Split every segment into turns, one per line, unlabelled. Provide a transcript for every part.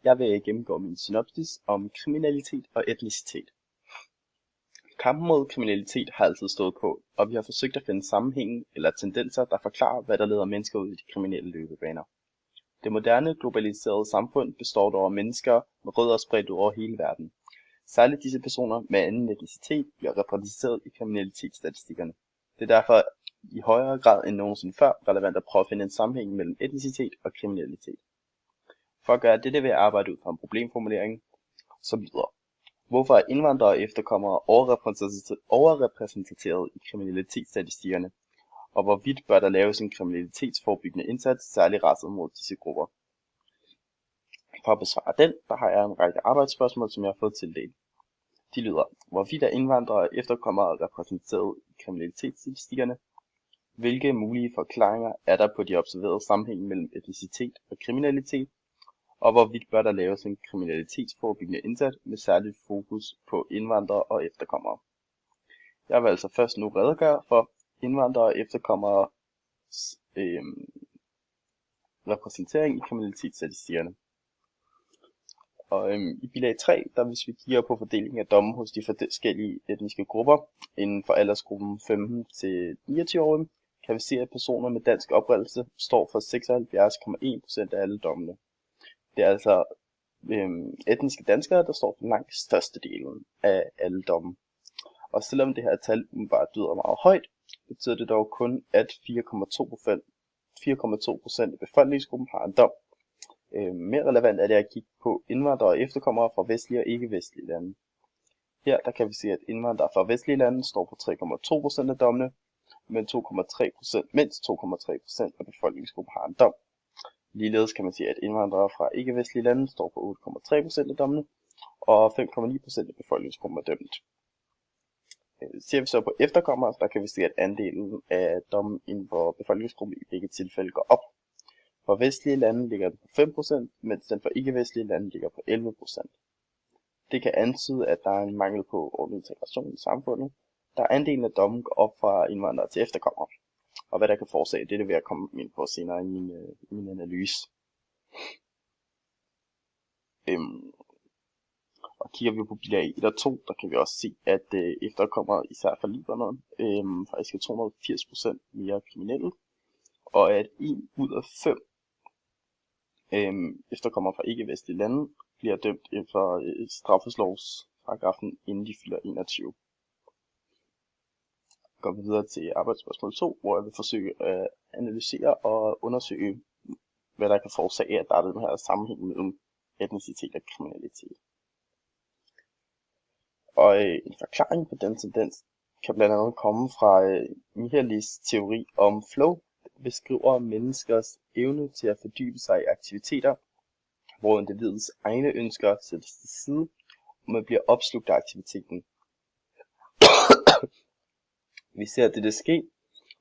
Jeg vil gennemgå min synopsis om kriminalitet og etnicitet. Kampen mod kriminalitet har altid stået på, og vi har forsøgt at finde sammenhænge eller tendenser, der forklarer, hvad der leder mennesker ud i de kriminelle løbebaner. Det moderne, globaliserede samfund består dog af mennesker med rødder spredt ud over hele verden. Særligt disse personer med anden etnicitet bliver repræsenteret i kriminalitetsstatistikkerne. Det er derfor i højere grad end nogensinde før relevant at prøve at finde en sammenhæng mellem etnicitet og kriminalitet. For at gøre dette vil jeg arbejde ud fra en problemformulering, som lyder: Hvorfor er indvandrere og efterkommere overrepræsenteret i kriminalitetsstatistikkerne, og hvorvidt bør der laves en kriminalitetsforebyggende indsats særligt rettet mod disse grupper? For at besvare den, der har jeg en række arbejdsspørgsmål, som jeg har fået tildelt. De lyder: Hvorvidt er indvandrere og efterkommere repræsenteret i kriminalitetsstatistikkerne? Hvilke mulige forklaringer er der på de observerede sammenhæng mellem etnicitet og kriminalitet? Og hvorvidt bør der laves en kriminalitetsforebyggende indsats med særligt fokus på indvandrere og efterkommere? Jeg vil altså først nu redegøre for indvandrere og efterkommere repræsentering i kriminalitetsstatistikkerne. Og i bilag 3, der hvis vi kigger på fordelingen af domme hos de forskellige etniske grupper inden for aldersgruppen 15 til 29 år, kan vi se, at personer med dansk oprindelse står for 76,1% af alle dommene. Det er altså etniske danskere, der står for langt størstedelen af alle domme. Og selvom det her tal umiddelbart lyder meget højt, betyder det dog kun, at 4,2% af befolkningsgruppen har en dom. Mere relevant er det at kigge på indvandrere og efterkommere fra vestlige og ikke-vestlige lande. Her der kan vi se, at indvandrere fra vestlige lande står for 3,2% af dommene, men mindst 2,3% af befolkningsgruppen har en dom. Ligeledes kan man sige, at indvandrere fra ikke-vestlige lande står for 8,3% af dommene, og 5,9% af befolkningsgruppen er dømt. Ser vi så på efterkommere, der kan vi se, at andelen af domme inden for befolkningsgruppen i begge tilfælde går op. For vestlige lande ligger den på 5%, mens den for ikke-vestlige lande ligger på 11%. Det kan antyde, at der er en mangel på ordentlig integration i samfundet, da andelen af dommen går op fra indvandrere til efterkommere. Og hvad der kan forårsage det, vil jeg komme ind på senere i min analyse. Og kigger vi på bilag 1 og 2, der kan vi også se, at efterkommere især fra Libanon faktisk er 280% mere kriminelle, og at 1 ud af 5 efterkommere fra ikke-vestlige lande bliver dømt efter straffeslovsparagraffen, inden de fylder 21. Går vi videre til arbejdsspørgsmål 2, hvor jeg vil forsøge at analysere og undersøge, hvad der kan forårsage, at der er den her sammenhæng mellem etnicitet og kriminalitet. Og en forklaring på den tendens kan blandt andet komme fra Mihalis teori om flow, der beskriver menneskers evne til at fordybe sig i aktiviteter, hvor individets egne ønsker sættes til side, og man bliver opslugt af aktiviteten. Vi ser dette ske,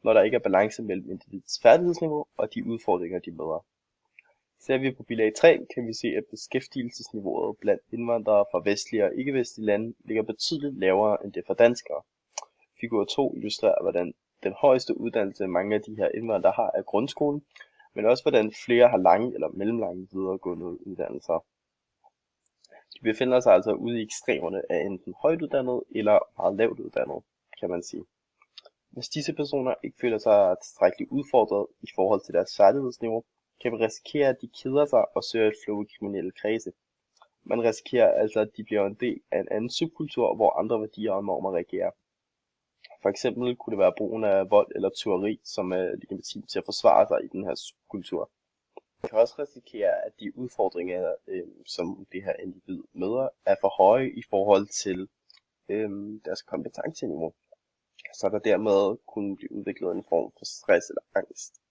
når der ikke er balance mellem individets færdighedsniveau og de udfordringer, de møder. Ser vi på bilag 3, kan vi se, at beskæftigelsesniveauet blandt indvandrere fra vestlige og ikke-vestlige lande ligger betydeligt lavere end det for danskere. Figur 2 illustrerer, hvordan den højeste uddannelse mange af de her indvandrere har er grundskolen, men også hvordan flere har lange eller mellemlange videregående uddannelser. De befinder sig altså ude i ekstremerne af enten højt uddannet eller meget lavt uddannet, kan man sige. Hvis disse personer ikke føler sig tilstrækkeligt udfordret i forhold til deres færdighedsniveau, kan vi risikere, at de keder sig og søger et flow i kriminelle kredse. Man risikerer altså, at de bliver en del af en anden subkultur, hvor andre værdier og normer reagerer. For eksempel kunne det være brugen af vold eller tyveri, som er legitimt til at forsvare sig i den her subkultur. Man kan også risikere, at de udfordringer, som det her individ møder, er for høje i forhold til deres kompetenceniveau. Så der dermed kunne blive udviklet en form for stress eller angst.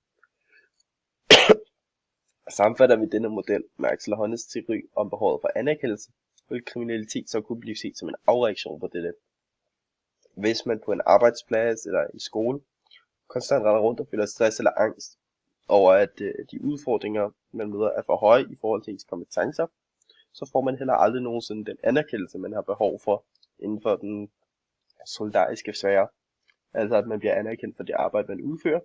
Sammenfatter vi denne model med Axel Honnes teori om behovet for anerkendelse, vil kriminalitet så kunne blive set som en afreaktion på dette. Hvis man på en arbejdsplads eller en skole konstant render rundt og føler stress eller angst over, at de udfordringer, man møder, er for høje i forhold til ens kompetencer, så får man heller aldrig nogensinde den anerkendelse, man har behov for inden for den solidariske sfære. Altså at man bliver anerkendt for det arbejde, man udfører.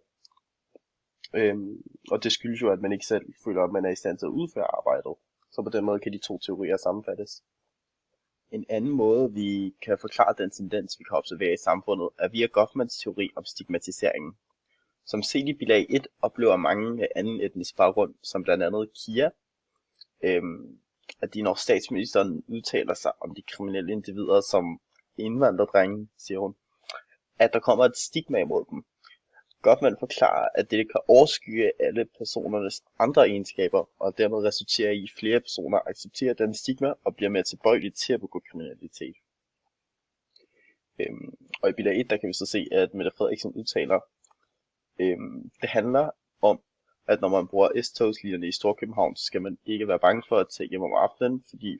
Og det skyldes jo, at man ikke selv føler, at man er i stand til at udføre arbejdet. Så på den måde kan de to teorier sammenfattes. En anden måde, vi kan forklare den tendens, vi kan observere i samfundet, er via Goffmans teori om stigmatiseringen. Som set i bilag 1 oplever mange med anden etnisk baggrund, som blandt andet Kia, at når statsministeren udtaler sig om de kriminelle individer som indvandrerdrenge, siger hun, at der kommer et stigma imod dem. Goffman forklarer, at det kan overskygge alle personernes andre egenskaber, og dermed resultere i, at flere personer accepterer den stigma og bliver mere tilbøjelige til at begå kriminalitet. Og i bilag 1, der kan vi så se, at Mette Frederiksen udtaler, det handler om, at når man bruger S-togslinjerne i Storkøbenhavn, så skal man ikke være bange for at tage hjem om aftenen, fordi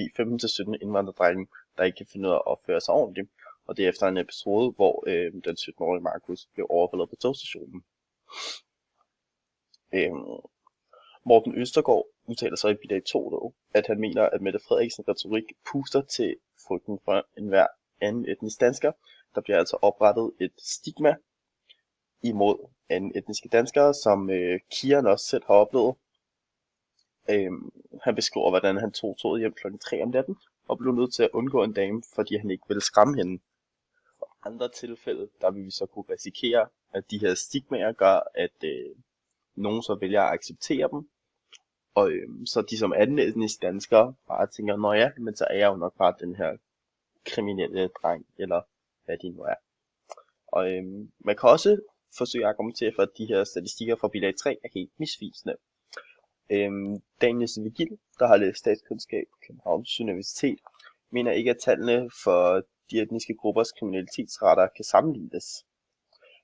15-17 indvandrerdrenge, der ikke kan finde ud af at opføre sig ordentligt. Og det er efter en episode, hvor den 17-årige Markus blev overfaldet på togstationen. Morten Østergaard udtaler sig i bilag 2 dog, at han mener, at Mette Frederiksens retorik puster til frygten for enhver anden etnisk dansker. Der bliver altså oprettet et stigma imod anden etniske danskere, som Kian også selv har oplevet. Han beskriver, hvordan han tog toget hjem kl. 3 om natten og blev nødt til at undgå en dame, fordi han ikke ville skræmme hende. Og andre tilfælde, der vil vi så kunne risikere, at de her stigmaer gør, at nogen så vælger at acceptere dem. Og så de som anden etnisk danskere bare tænker, nå ja, men så er jeg jo nok bare den her kriminelle dreng, eller hvad de nu er. Og man kan også forsøge at argumentere for, at de her statistikker fra bilag 3 er helt misvisende. Daniel Vigil, der har læst statskundskab på Københavns Universitet, mener ikke, at tallene for de etniske gruppers kriminalitetsrater kan sammenlignes.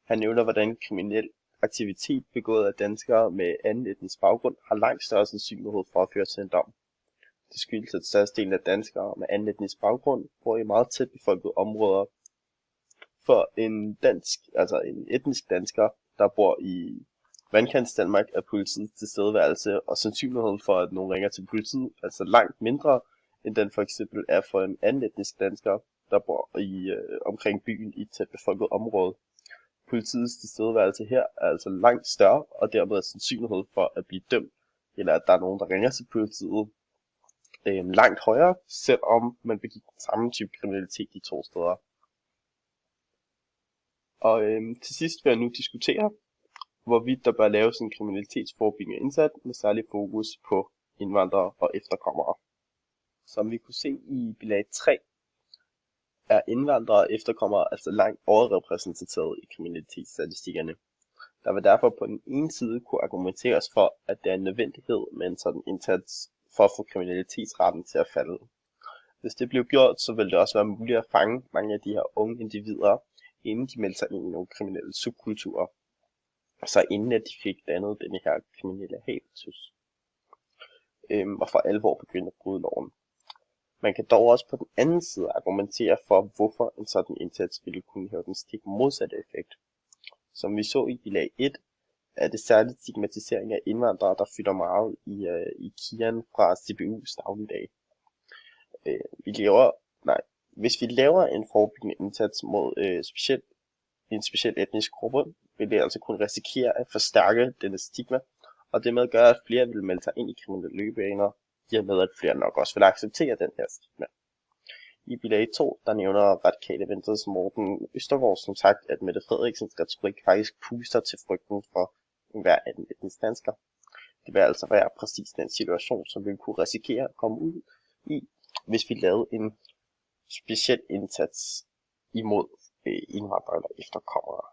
Han nævner, hvordan kriminel aktivitet begået af danskere med anden etnisk baggrund har langt større sandsynlighed for at føre til en dom. Det skyldes, at størstedelen af danskere med anden etnisk baggrund bor i meget tæt befolkede områder. For en etnisk dansker, der bor i Vandkants Danmark, er politiets tilstedeværelse og sandsynligheden for, at nogen ringer til politiet, altså langt mindre, end den for eksempel er for en anden etnisk dansker, der bor i omkring byen i et tæt befolket område. Politiets tilstedeværelse her er altså langt større, og dermed er sandsynlighed for at blive dømt, eller at der er nogen, der ringer til politiet, langt højere, selvom man begik den samme type kriminalitet de to steder. Og til sidst vil jeg nu diskutere, hvorvidt der bør laves en kriminalitetsforebyggende indsats med særlig fokus på indvandrere og efterkommere. Som vi kunne se i bilag 3, er indvandrere og efterkommere altså langt overrepræsenteret i kriminalitetsstatistikkerne. Der vil derfor på den ene side kunne argumenteres for, at det er en nødvendighed med en sådan indsats for at få kriminalitetsraten til at falde. Hvis det blev gjort, så ville det også være muligt at fange mange af de her unge individer, inden de meldte sig ind i nogle kriminelle subkulturer, og så inden at de fik dannet denne her kriminelle habitus, og for alvor begyndte at bryde loven. Man kan dog også på den anden side argumentere for, hvorfor en sådan indsats ville kunne have den stik modsatte effekt. Som vi så i bilag 1, er det særligt stigmatisering af indvandrere, der fylder meget i Kian fra CBU's dagligdag. Hvis vi laver en forebyggende indsats mod en speciel etnisk gruppe, vil det altså kunne risikere at forstærke denne stigma, og dermed gøre, at flere vil melde sig ind i kriminelle løbebaner, i og med at flere nok også vil acceptere den her stigma. I bilag 2, der nævner Radikale Venstres Morten Østergaard som sagt, at Mette Frederiksens retorik faktisk puster til frygten for enhver anden etnisk dansker. Det vil altså være præcis den situation, som vi kunne risikere at komme ud i, hvis vi lavede en speciel indsats imod indvandrere eller efterkommere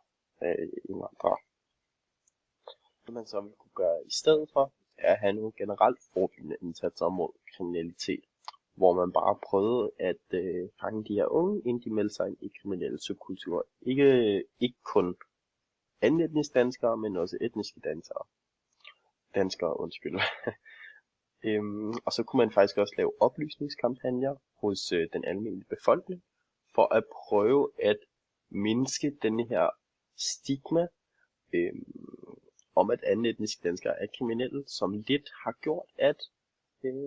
indvandrere. Det man så vil kunne gøre i stedet for, er at have nogle generelt forebyggende indsatser mod kriminalitet, hvor man bare prøvede at fange de her unge, inden de melder sig ind i kriminelle subkulturer. Ikke kun anden etniske danskere, men også etniske danskere. Og så kunne man faktisk også lave oplysningskampagner hos den almindelige befolkning, for at prøve at mindske denne her stigma om at anden etniske danskere er kriminelle, som lidt har gjort, at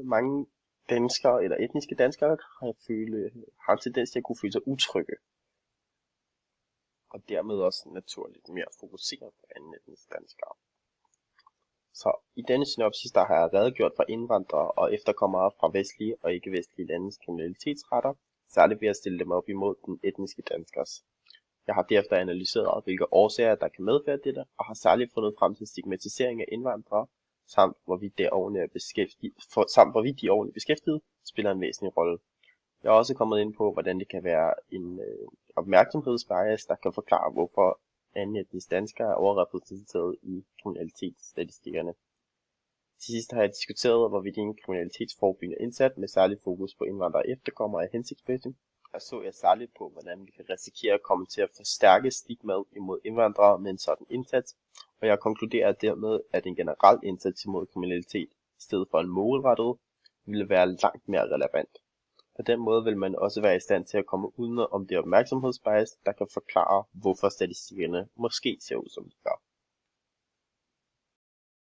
mange danskere eller etniske danskere har en tendens til at kunne føle sig utrygge. Og dermed også naturligt mere fokuseret på anden etniske danskere. Så i denne synopsis der har jeg redegjort for indvandrere og efterkommere fra vestlige og ikke-vestlige landes kriminalitetsretter, særligt ved at stille dem op imod den etniske danskers. Jeg har derefter analyseret, hvilke årsager der kan medføre dette, og har særligt fundet frem til stigmatisering af indvandrere, samt hvorvidt de ordentligt beskæftiget spiller en væsentlig rolle. Jeg er også kommet ind på, hvordan det kan være en opmærksomhedsbias, der kan forklare, hvorfor anden etnisk danskere er overrepræsenteret i kriminalitetsstatistikkerne. Til sidst har jeg diskuteret, hvorvidt en kriminalitetsforebyggende indsats med særlig fokus på indvandrere og efterkommere er hensigtsmæssig. Og så jeg særligt på, hvordan vi kan risikere at komme til at forstærke stigmaet imod indvandrere med en sådan indsats, og jeg konkluderer dermed, at en generel indsats imod kriminalitet, i stedet for en målrettet, ville være langt mere relevant. På den måde vil man også være i stand til at komme uden om det opmærksomhedsbias, der kan forklare, hvorfor statistikkerne måske ser ud som de gør.